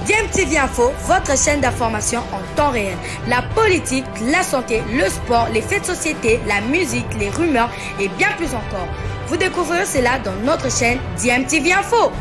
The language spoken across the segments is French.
DMTV Info, votre chaîne d'information en temps réel. La politique, la santé, le sport, les faits de société, la musique, les rumeurs et bien plus encore. Vous découvrirez cela dans notre chaîne DMTV Info.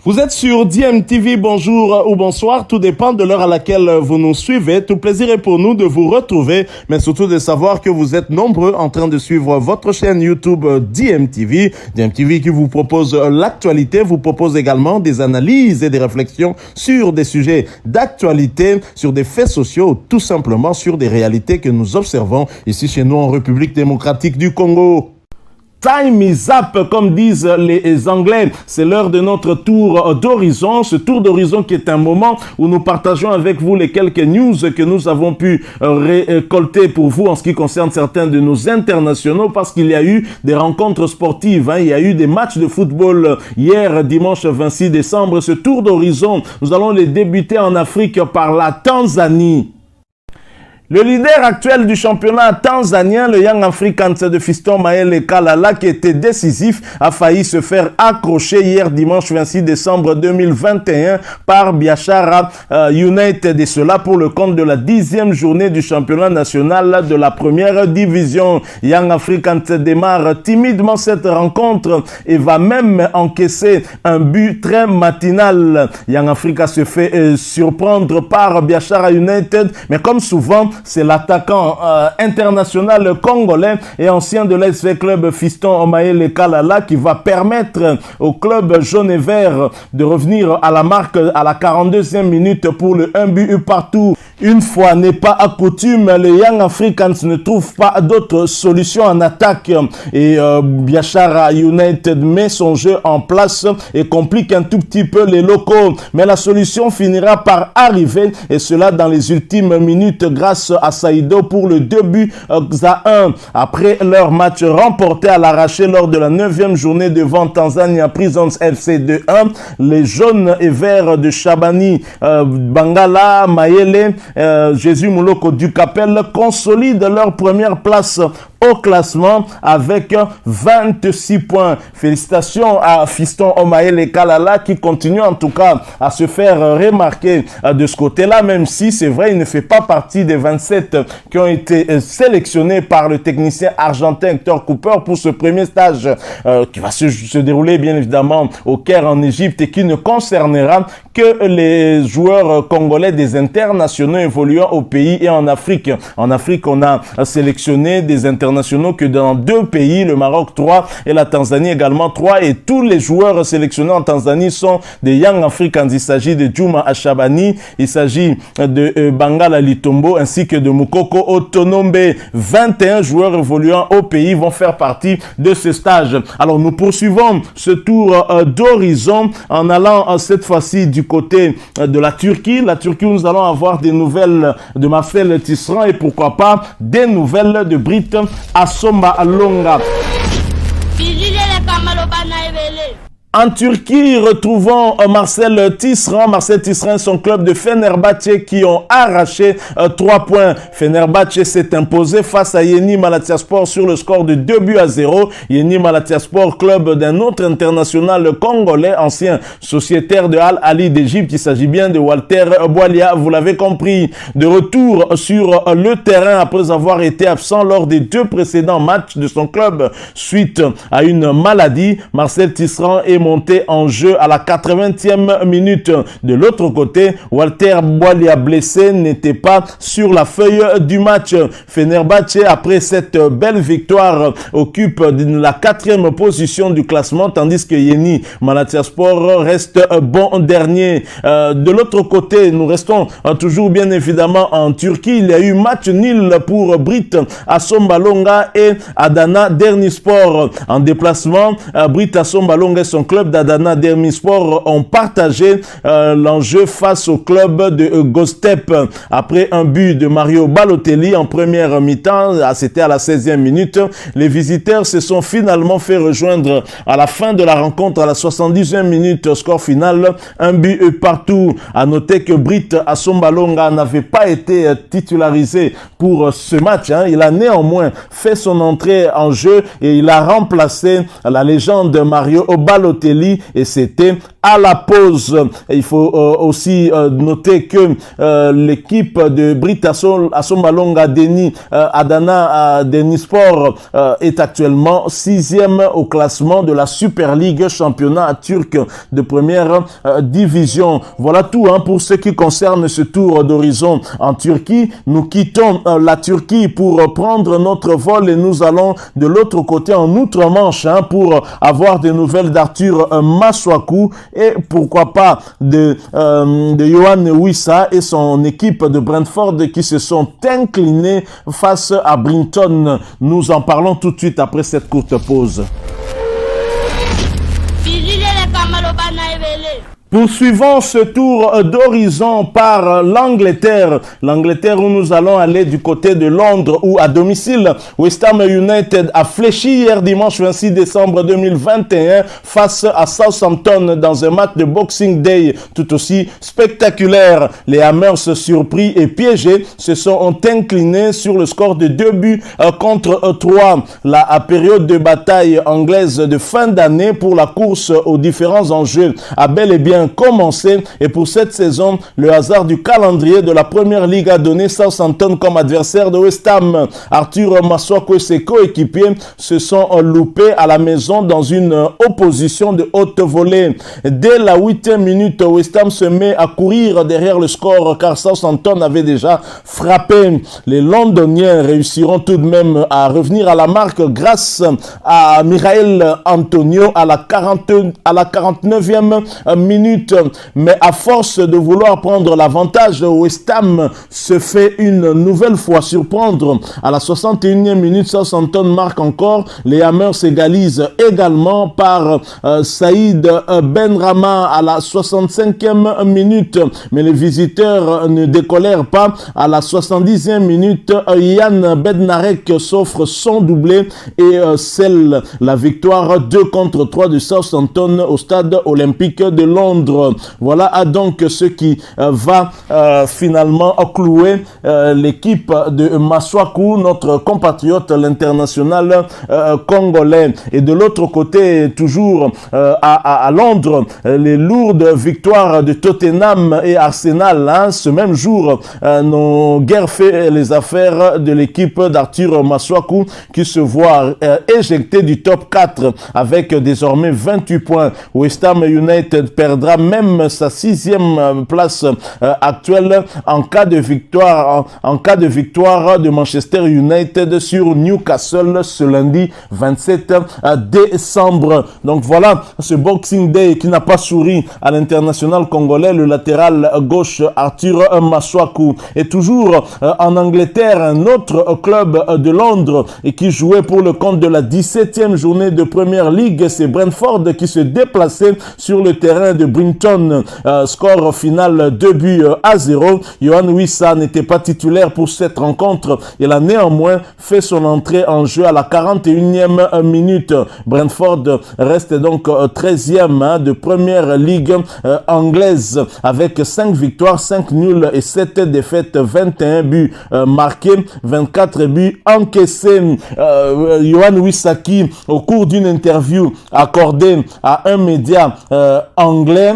Vous êtes sur DMTV, bonjour ou bonsoir, tout dépend de l'heure à laquelle vous nous suivez. Tout plaisir est pour nous de vous retrouver, mais surtout de savoir que vous êtes nombreux en train de suivre votre chaîne YouTube DMTV. DMTV qui vous propose l'actualité, vous propose également des analyses et des réflexions sur des sujets d'actualité, sur des faits sociaux, tout simplement sur des réalités que nous observons ici chez nous en République démocratique du Congo. Time is up, comme disent les Anglais. C'est l'heure de notre tour d'horizon. Ce tour d'horizon qui est un moment où nous partageons avec vous les quelques news que nous avons pu récolter pour vous en ce qui concerne certains de nos internationaux, parce qu'il y a eu des rencontres sportives. Il y a eu des matchs de football hier, dimanche 26 décembre. Ce tour d'horizon, nous allons les débuter en Afrique par la Tanzanie. Le leader actuel du championnat tanzanien, le Young Africans de Fiston Mayele Kalala, qui était décisif, a failli se faire accrocher hier dimanche 26 décembre 2021 par Biashara United, et cela pour le compte de la 10e journée du championnat national de la première division. Young Africans démarre timidement cette rencontre et va même encaisser un but très matinal. Young Africa se fait surprendre par Biashara United, mais comme souvent, c'est l'attaquant international congolais et ancien de l'SV Club Fiston Mayele Kalala qui va permettre au club jaune et vert de revenir à la marque à la 42e minute pour le 1 but partout. Une fois n'est pas à coutume, les Young Africans ne trouvent pas d'autre solution en attaque et Biashara United met son jeu en place et complique un tout petit peu les locaux. Mais la solution finira par arriver, et cela dans les ultimes minutes grâce à Saïdo pour le 2 buts à 1. Après leur match remporté à l'arraché lors de la 9e journée devant Tanzania Prisons FC 2-1, les jaunes et verts de Shabani, Bangala, Mayele, Jésus Mouloko du Capel consolident leur première place au classement avec 26 points. Félicitations à Fiston Mayele Kalala qui continue en tout cas à se faire remarquer de ce côté-là, même si c'est vrai, il ne fait pas partie des 27 qui ont été sélectionnés par le technicien argentin Hector Cooper pour ce premier stage qui va se dérouler bien évidemment au Caire en Égypte et qui ne concernera que les joueurs congolais des internationaux évoluant au pays et en Afrique. En Afrique, on a sélectionné des internationaux que dans 2 pays, le Maroc 3 et la Tanzanie également 3, et tous les joueurs sélectionnés en Tanzanie sont des Young Africans. Il s'agit de Juma Ashabani, il s'agit de Bangala Litombo ainsi que de Mukoko Otonombe. 21 joueurs évoluant au pays vont faire partie de ce stage. Alors nous poursuivons ce tour d'horizon en allant cette fois-ci du côté de la Turquie. La Turquie, nous allons avoir des nouvelles de Marcel Tisserand et pourquoi pas des nouvelles de Britt Assomba Longa. En Turquie, retrouvons Marcel Tisserand. Marcel Tisserand et son club de Fenerbahçe qui ont arraché 3 points. Fenerbahçe s'est imposé face à Yeni Malatyaspor sur le score de 2-0. Yeni Malatyaspor, club d'un autre international congolais, ancien sociétaire de Al Ali d'Égypte. Il s'agit bien de Walter Boilia, vous l'avez compris. De retour sur le terrain après avoir été absent lors des 2 précédents matchs de son club suite à une maladie, Marcel Tisserand est monté en jeu à la 80e minute. De l'autre côté, Walter Boilia, blessé, n'était pas sur la feuille du match. Fenerbahçe, après cette belle victoire, occupe la 4e position du classement, tandis que Yeni Malatyaspor reste bon dernier. De l'autre côté, nous restons toujours bien évidemment en Turquie. Il y a eu match nul pour Britt Assomba Longa et Adana Dernispor. En déplacement, Britt Assomba Longa et son club club d'Adana Demirspor ont partagé l'enjeu face au club de Gostep. Après un but de Mario Balotelli en première mi-temps, c'était à la 16e minute, les visiteurs se sont finalement fait rejoindre à la fin de la rencontre à la 70e minute. Score final, un but partout. À noter que Britt Assombalonga n'avait pas été titularisé pour ce match. Il a néanmoins fait son entrée en jeu et il a remplacé la légende Mario Balotelli et c'était à la pause. Il faut aussi noter que l'équipe de Britt Assombalonga Deni Adana Demirspor est actuellement 6e au classement de la Super League, championnat turc de première division. Voilà tout pour ce qui concerne ce tour d'horizon en Turquie. Nous quittons la Turquie pour prendre notre vol et nous allons de l'autre côté en Outre-Manche pour avoir des nouvelles d'Arthur Masuaku et pourquoi pas de Yohan Wissa et son équipe de Brentford qui se sont inclinés face à Brinton. Nous en parlons tout de suite après cette courte pause. Poursuivons ce tour d'horizon par l'Angleterre. L'Angleterre où nous allons aller du côté de Londres où à domicile, West Ham United a fléchi hier dimanche 26 décembre 2021 face à Southampton dans un match de Boxing Day tout aussi spectaculaire. Les Hammers surpris et piégés se sont inclinés sur le score de 2 buts contre 3. La période de bataille anglaise de fin d'année pour la course aux différents enjeux a bel et bien commencé et pour cette saison, le hasard du calendrier de la Première Ligue a donné Southampton comme adversaire de West Ham. Arthur Masuaku et ses coéquipiers se sont loupés à la maison dans une opposition de haute volée. Dès la 8e minute, West Ham se met à courir derrière le score car Southampton avait déjà frappé. Les Londoniens réussiront tout de même à revenir à la marque grâce à Michael Antonio à la 49e minute. Mais à force de vouloir prendre l'avantage, West Ham se fait une nouvelle fois surprendre. À la 61e minute, Southampton marque encore. Les Hammers s'égalisent également par Saïd Benrahma à la 65e minute. Mais les visiteurs ne décolèrent pas. À la 70e minute, Yann Bednarek s'offre son doublé et scelle la victoire 2-3 de Southampton au stade olympique de Londres. Voilà donc ce qui va finalement clouer l'équipe de Masuaku, notre compatriote, l'international congolais. Et de l'autre côté, toujours à Londres, les lourdes victoires de Tottenham et Arsenal, ce même jour, n'ont guère fait les affaires de l'équipe d'Arthur Masuaku qui se voit éjecté du top 4 avec désormais 28 points. West Ham United perdra même sa 6e place actuelle en cas de victoire de Manchester United sur Newcastle ce lundi 27 décembre. Donc voilà ce Boxing Day qui n'a pas souri à l'international congolais, le latéral gauche Arthur Masuaku. Et toujours en Angleterre, un autre club de Londres et qui jouait pour le compte de la 17e journée de Premier League, c'est Brentford qui se déplaçait sur le terrain de Brinton. Score final 2-0. Yohan Wissa n'était pas titulaire pour cette rencontre. Il a néanmoins fait son entrée en jeu à la 41e minute. Brentford reste donc 13e de Première Ligue anglaise avec 5 victoires, 5 nuls et 7 défaites, 21 buts marqués, 24 buts encaissés. Yohan Wissa qui, au cours d'une interview accordée à un média anglais,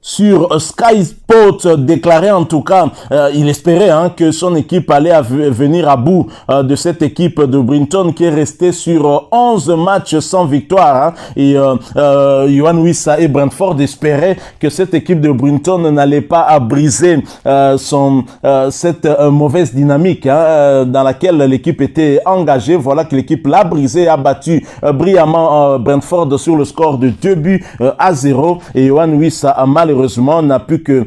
sur Sky Sport, déclarait en tout cas, il espérait que son équipe allait venir à bout de cette équipe de Brinton qui est restée sur 11 matchs sans victoire. Et Yohan Wissa et Brentford espéraient que cette équipe de Brinton n'allait pas briser cette mauvaise dynamique dans laquelle l'équipe était engagée. Voilà que l'équipe l'a brisé, a battu brillamment Brentford sur le score de 2-0. Et Yohan Wissa a malheureusement malheureusement, n'a pu que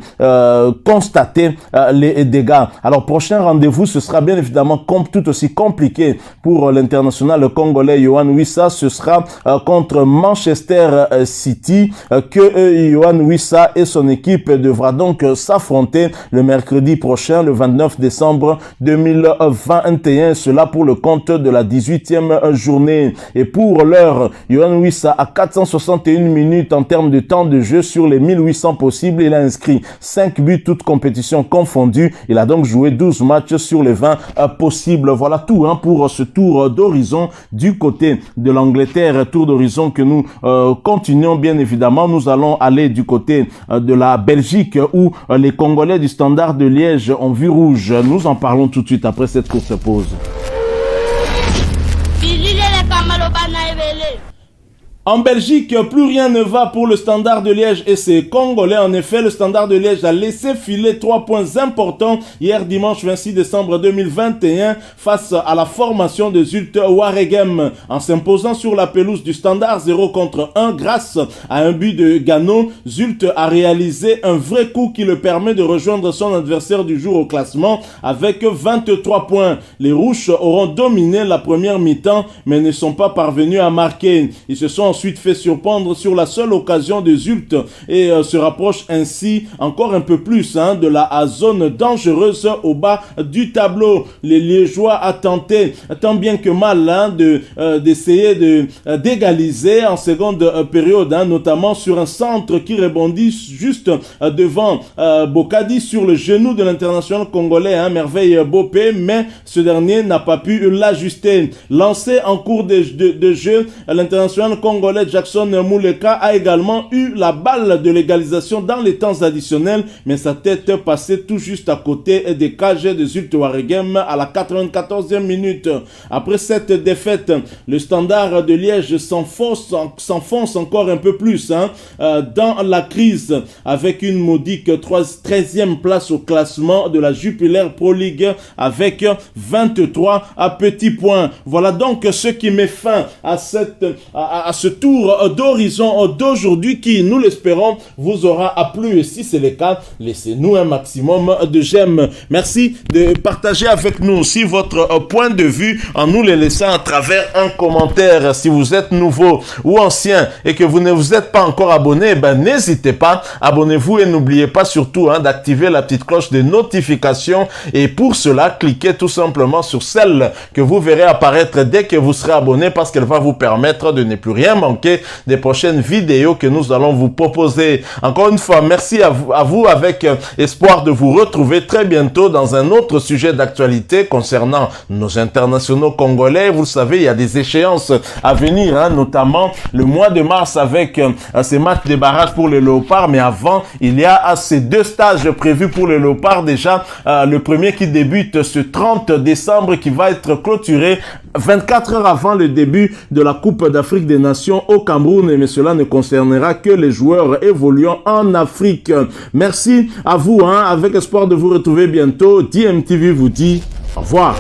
constater les dégâts. Alors, prochain rendez-vous, ce sera bien évidemment tout aussi compliqué pour l'international congolais Yohan Wissa. Ce sera contre Manchester City que Yohan Wissa et son équipe devra donc s'affronter le mercredi prochain, le 29 décembre 2021. Cela pour le compte de la 18e journée. Et pour l'heure, Yohan Wissa a 461 minutes en termes de temps de jeu sur les 1800 possibles. Il a inscrit 5 buts, toutes compétitions confondues. Il a donc joué 12 matchs sur les 20 possibles. Voilà tout pour ce tour d'horizon du côté de l'Angleterre. Tour d'horizon que nous continuons bien évidemment. Nous allons aller du côté de la Belgique où les Congolais du Standard de Liège ont vu rouge. Nous en parlons tout de suite après cette courte pause. En Belgique, plus rien ne va pour le Standard de Liège et ses Congolais. En effet, le Standard de Liège a laissé filer 3 points importants hier dimanche 26 décembre 2021 face à la formation de Zulte Waregem. En s'imposant sur la pelouse du Standard 0-1 grâce à un but de Gano, Zulte a réalisé un vrai coup qui le permet de rejoindre son adversaire du jour au classement avec 23 points. Les Rouges auront dominé la première mi-temps mais ne sont pas parvenus à marquer. Ils se sont ensuite fait surprendre sur la seule occasion de Zulte et se rapproche ainsi encore un peu plus de la zone dangereuse au bas du tableau. Les Liégeois a tenté tant bien que mal d'essayer d'égaliser en seconde période, notamment sur un centre qui rebondit juste devant Bokadi sur le genou de l'international congolais, Merveille Bopé, mais ce dernier n'a pas pu l'ajuster. Lancé en cours de jeu, l'international congolais Jackson Mouleka a également eu la balle de l'égalisation dans les temps additionnels, mais sa tête passait tout juste à côté des cages de Zulte Waregem à la 94e minute. Après cette défaite, le Standard de Liège s'enfonce encore un peu plus dans la crise avec une modique 13e place au classement de la Jupiler Pro League avec 23 petits points. Voilà donc ce qui met fin à ce tour d'horizon d'aujourd'hui qui, nous l'espérons, vous aura plu. Et si c'est le cas, laissez-nous un maximum de j'aime. Merci de partager avec nous aussi votre point de vue en nous les laissant à travers un commentaire. Si vous êtes nouveau ou ancien et que vous ne vous êtes pas encore abonné, n'hésitez pas, abonnez-vous et n'oubliez pas surtout d'activer la petite cloche de notification. Et pour cela, cliquez tout simplement sur celle que vous verrez apparaître dès que vous serez abonné parce qu'elle va vous permettre de ne plus rien manquer des prochaines vidéos que nous allons vous proposer. Encore une fois, merci à vous avec espoir de vous retrouver très bientôt dans un autre sujet d'actualité concernant nos internationaux congolais. Vous le savez, il y a des échéances à venir, notamment le mois de mars avec ces matchs de barrage pour les Léopards. Mais avant, il y a ces 2 stages prévus pour les Léopards. Déjà, le premier qui débute ce 30 décembre qui va être clôturé 24 heures avant le début de la Coupe d'Afrique des Nations au Cameroun, mais cela ne concernera que les joueurs évoluant en Afrique. Merci à vous, avec espoir de vous retrouver bientôt. DMTV vous dit au revoir.